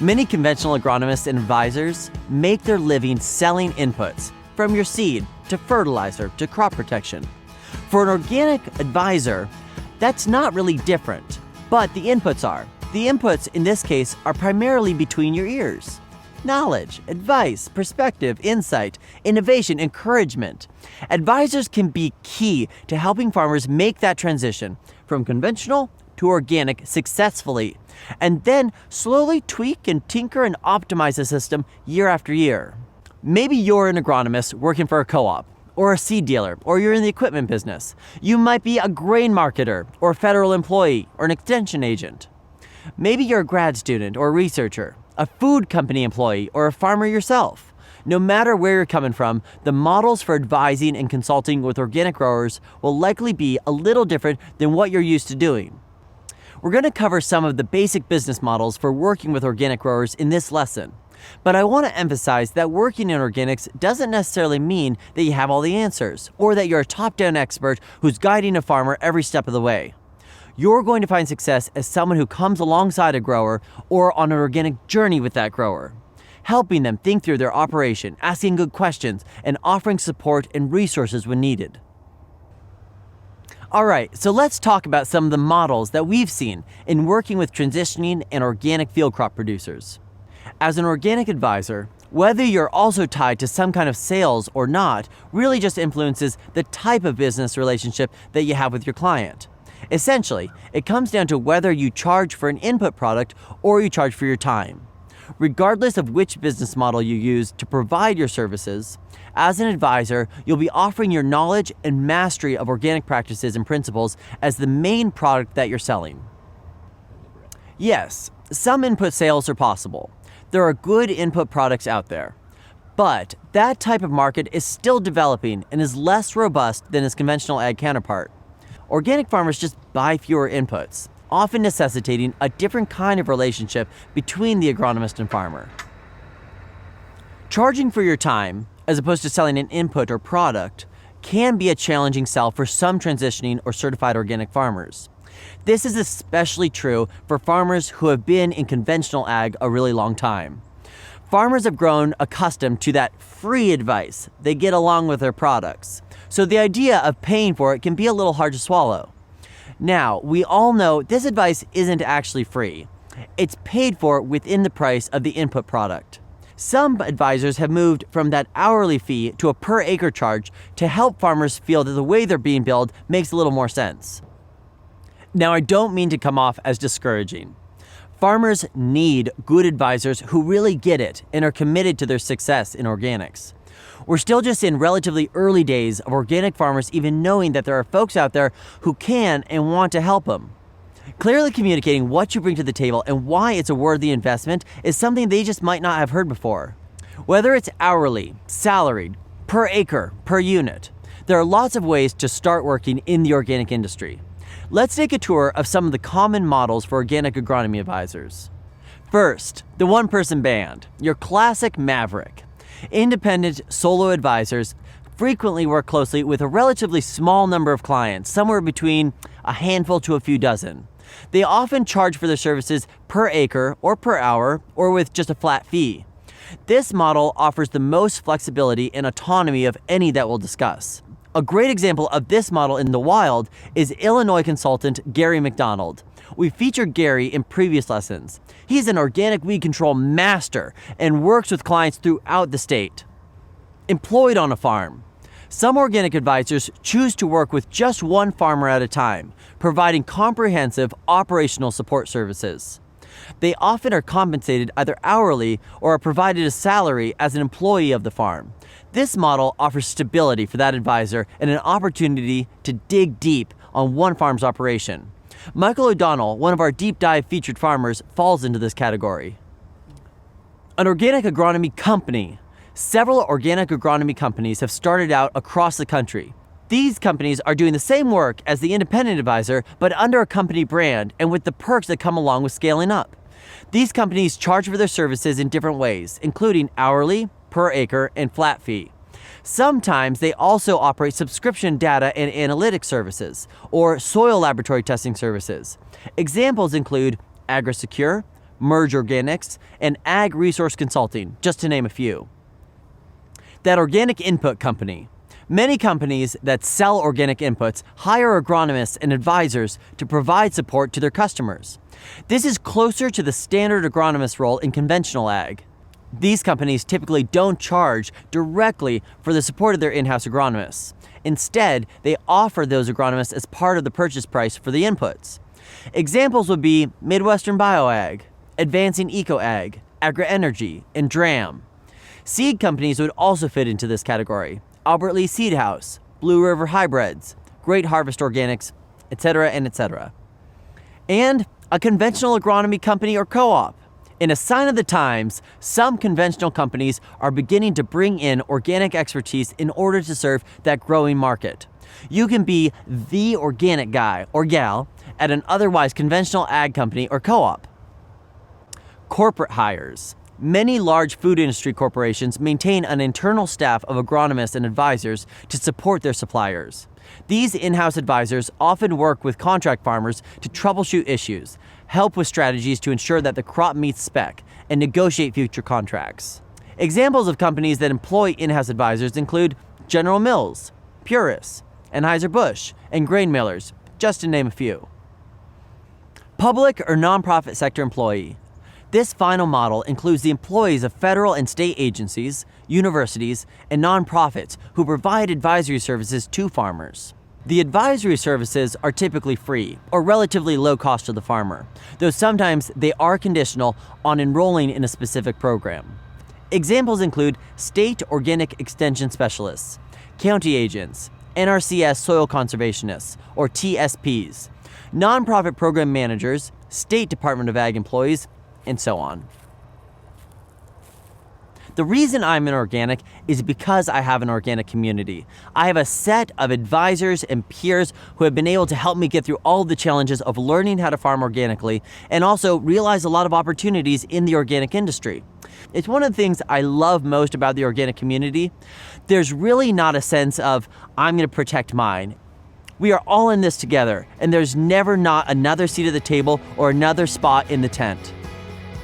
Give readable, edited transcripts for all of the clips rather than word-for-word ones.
Many conventional agronomists and advisors make their living selling inputs, from your seed to fertilizer to crop protection. For an organic advisor, that's not really different, but the inputs are. The inputs in this case are primarily between your ears. Knowledge, advice, perspective, insight, innovation, encouragement. Advisors can be key to helping farmers make that transition from conventional to organic successfully, and then slowly tweak and tinker and optimize the system year after year. Maybe you're an agronomist working for a co-op, or a seed dealer, or you're in the equipment business. You might be a grain marketer, or a federal employee, or an extension agent. Maybe you're a grad student or a researcher, a food company employee, or a farmer yourself. No matter where you're coming from, the models for advising and consulting with organic growers will likely be a little different than what you're used to doing. We're going to cover some of the basic business models for working with organic growers in this lesson. But I want to emphasize that working in organics doesn't necessarily mean that you have all the answers, or that you're a top-down expert who's guiding a farmer every step of the way. You're going to find success as someone who comes alongside a grower or on an organic journey with that grower, helping them think through their operation, asking good questions, and offering support and resources when needed. Alright, so let's talk about some of the models that we've seen in working with transitioning and organic field crop producers. As an organic advisor, whether you're also tied to some kind of sales or not really just influences the type of business relationship that you have with your client. Essentially, it comes down to whether you charge for an input product or you charge for your time. Regardless of which business model you use to provide your services, as an advisor, you'll be offering your knowledge and mastery of organic practices and principles as the main product that you're selling. Yes, some input sales are possible. There are good input products out there, but that type of market is still developing and is less robust than its conventional ag counterpart. Organic farmers just buy fewer inputs, often necessitating a different kind of relationship between the agronomist and farmer. Charging for your time, as opposed to selling an input or product, can be a challenging sell for some transitioning or certified organic farmers. This is especially true for farmers who have been in conventional ag a really long time. Farmers have grown accustomed to that free advice they get along with their products, so the idea of paying for it can be a little hard to swallow. Now, we all know this advice isn't actually free. It's paid for within the price of the input product. Some advisors have moved from that hourly fee to a per acre charge to help farmers feel that the way they're being billed makes a little more sense. Now, I don't mean to come off as discouraging. Farmers need good advisors who really get it and are committed to their success in organics. We're still just in relatively early days of organic farmers even knowing that there are folks out there who can and want to help them. Clearly communicating what you bring to the table and why it's a worthy investment is something they just might not have heard before. Whether it's hourly, salaried, per acre, per unit, there are lots of ways to start working in the organic industry. Let's take a tour of some of the common models for organic agronomy advisors. First, the one-person band, your classic maverick. Independent solo advisors frequently work closely with a relatively small number of clients, somewhere between a handful to a few dozen. They often charge for their services per acre or per hour or with just a flat fee. This model offers the most flexibility and autonomy of any that we'll discuss. A great example of this model in the wild is Illinois consultant Gary McDonald. We've featured Gary in previous lessons. He's an organic weed control master and works with clients throughout the state. Employed on a farm. Some organic advisors choose to work with just one farmer at a time, providing comprehensive operational support services. They often are compensated either hourly or are provided a salary as an employee of the farm. This model offers stability for that advisor and an opportunity to dig deep on one farm's operation. Michael O'Donnell, one of our deep dive featured farmers, falls into this category. An organic agronomy company. Several organic agronomy companies have started out across the country. These companies are doing the same work as the independent advisor, but under a company brand and with the perks that come along with scaling up. These companies charge for their services in different ways, including hourly, per acre, and flat fee. Sometimes they also operate subscription data and analytics services, or soil laboratory testing services. Examples include AgriSecure, Merge Organics, and Ag Resource Consulting, just to name a few. That organic input company. Many companies that sell organic inputs hire agronomists and advisors to provide support to their customers. This is closer to the standard agronomist role in conventional ag. These companies typically don't charge directly for the support of their in-house agronomists. Instead, they offer those agronomists as part of the purchase price for the inputs. Examples would be Midwestern Bioag, Advancing EcoAg, AgriEnergy, and DRAM. Seed companies would also fit into this category. Albert Lee Seed House, Blue River Hybrids, Great Harvest Organics, etc., and etc. And a conventional agronomy company or co-op. In a sign of the times, some conventional companies are beginning to bring in organic expertise in order to serve that growing market. You can be the organic guy or gal at an otherwise conventional ag company or co-op. Corporate hires. Many large food industry corporations maintain an internal staff of agronomists and advisors to support their suppliers. These in-house advisors often work with contract farmers to troubleshoot issues, help with strategies to ensure that the crop meets spec, and negotiate future contracts. Examples of companies that employ in-house advisors include General Mills, Purus, Anheuser-Busch, and grain millers, just to name a few. Public or nonprofit sector employee. This final model includes the employees of federal and state agencies, universities, and nonprofits who provide advisory services to farmers. The advisory services are typically free or relatively low cost to the farmer, though sometimes they are conditional on enrolling in a specific program. Examples include state organic extension specialists, county agents, NRCS soil conservationists, or TSPs, nonprofit program managers, State Department of Ag employees, and so on. The reason I'm in organic is because I have an organic community. I have a set of advisors and peers who have been able to help me get through all the challenges of learning how to farm organically and also realize a lot of opportunities in the organic industry. It's one of the things I love most about the organic community. There's really not a sense of, I'm going to protect mine. We are all in this together, and there's never not another seat at the table or another spot in the tent.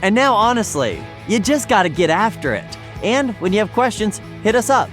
And now, honestly, you just got to get after it. And when you have questions, hit us up.